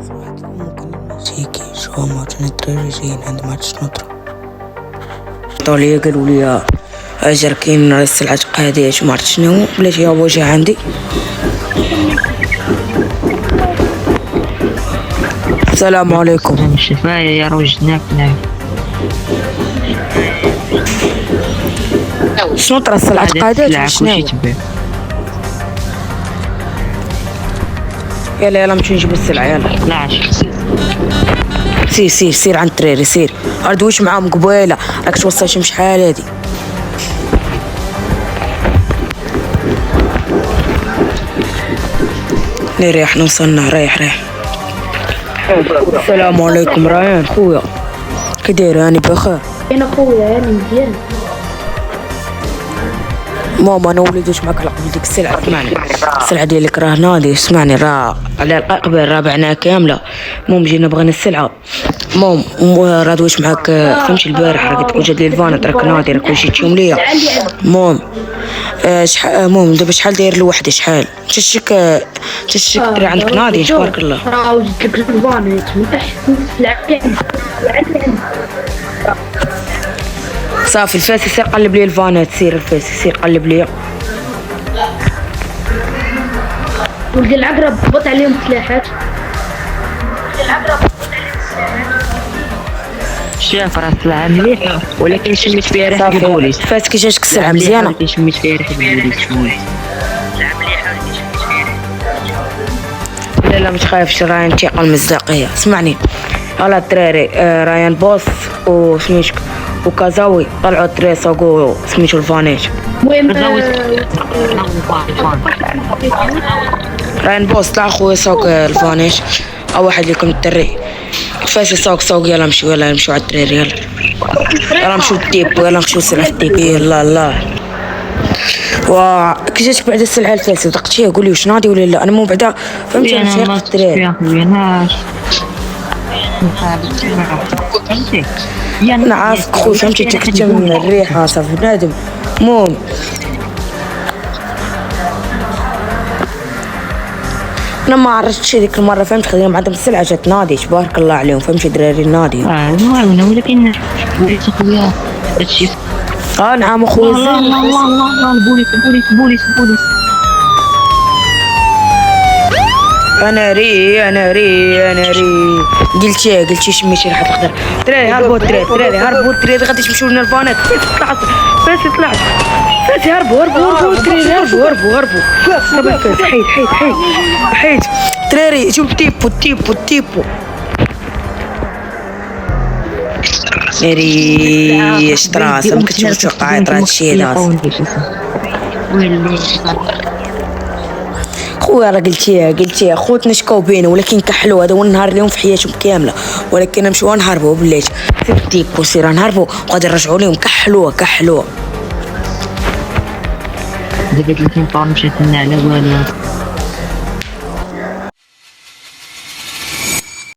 سمعت ممكن المزيكي شو موجود الدراريين عند ما تشنطرة طالية قالوا لي أجر كاين السلعة قادية ما عرفت شنو بلاتي يا وجه عندي. السلام عليكم. الشفاية يا روجناك نعم. شنو ترى السلعة قادية شنو؟ يلا نمشي نجيب السلعة يلا. سير عند التريري سير. أردوش معاهم قبيلة راك توصل شحال هادي. نريح نوصلنا رايح. السلام عليكم ريان خويا كي داير؟ راني بخير. انا خويا راني مزيان. ماما انا وليدوش معاك على قبل ديك السلعه. اسمعني السلعه ديالك راه ناضي. اسمعني راه على قبل رابعنا كامله. المهم جينا بغينا السلعه. المهم راه دويش معاك فهمتي البارح راه قلت لك وجد لي الفانت راك ناضي راك مشيتيهم ليا. المهم المهم دابا شحال داير لوحدي شحال تشك راه عندك ناضي تبارك الله. راه وجدت لك الفانت من تحت السلعه صافي الفاسي سير قلب لي الفانات. سير الفاسي سير قلب لي. ولد العقرب بط عليهم سلاحات. شاف راه السلعة مليحة ولكن شميت فيها ريحة البوليس. فاس كي جاتك السلعة مزيانة؟ ولكن شميت فيها ريحة البوليس شوية. لا ما تخافش راه انتقال المصداقية. اسمعني هلا الدراري ريان بوس وسميتك وكازاوي طلعوا الدراري سوقوا سميتو الفانيت. المهم ريان بوس طلع خويا سوق الفانيت او واحد ليكم الدري فاش سوق يلا نمشيو على الدراري يلا نمشيو للديبو يلا نمشيو لسلعة الديبو يلا. كي جاتك بعدا السلعة الفاسدة دقتيها قولي واش ناضي ولا لا. انا مو بعدا فهمتي انا فيق الدراري. انا عارفك خويا فهمتي تكتم الريحة صافي بنادم. المهم انا ما عرفتش هذيك المره فهمت خدينا عندهم السلعه جات ناضي تبارك الله عليهم فهمتي دراري ناضي. المهم ولكن بغيت خويا هادشي. نعم اخويا الله البوليس. انا ري قلتي شميتي ريحه الخضر. دراري هربوا الدراري غادي تمشيو لنا الفانات. فاسي طلعت فاسي هربوا الدراري هربوا صبر فاس حيد دراري شوف تيبو ناري اشتراس ما كنتش متوقع يطرا هادشي هذا. خويا راه قلتيها خوتنا شكاو بينا ولكن كحلوا هذا هو النهار اليوم في حياتهم كامله ولكن نمشيو نهربوا بلاتي. سير نهربوا وغادي نرجعوا لهم كحلوا. دابا 30 طون مشات لنا على والو.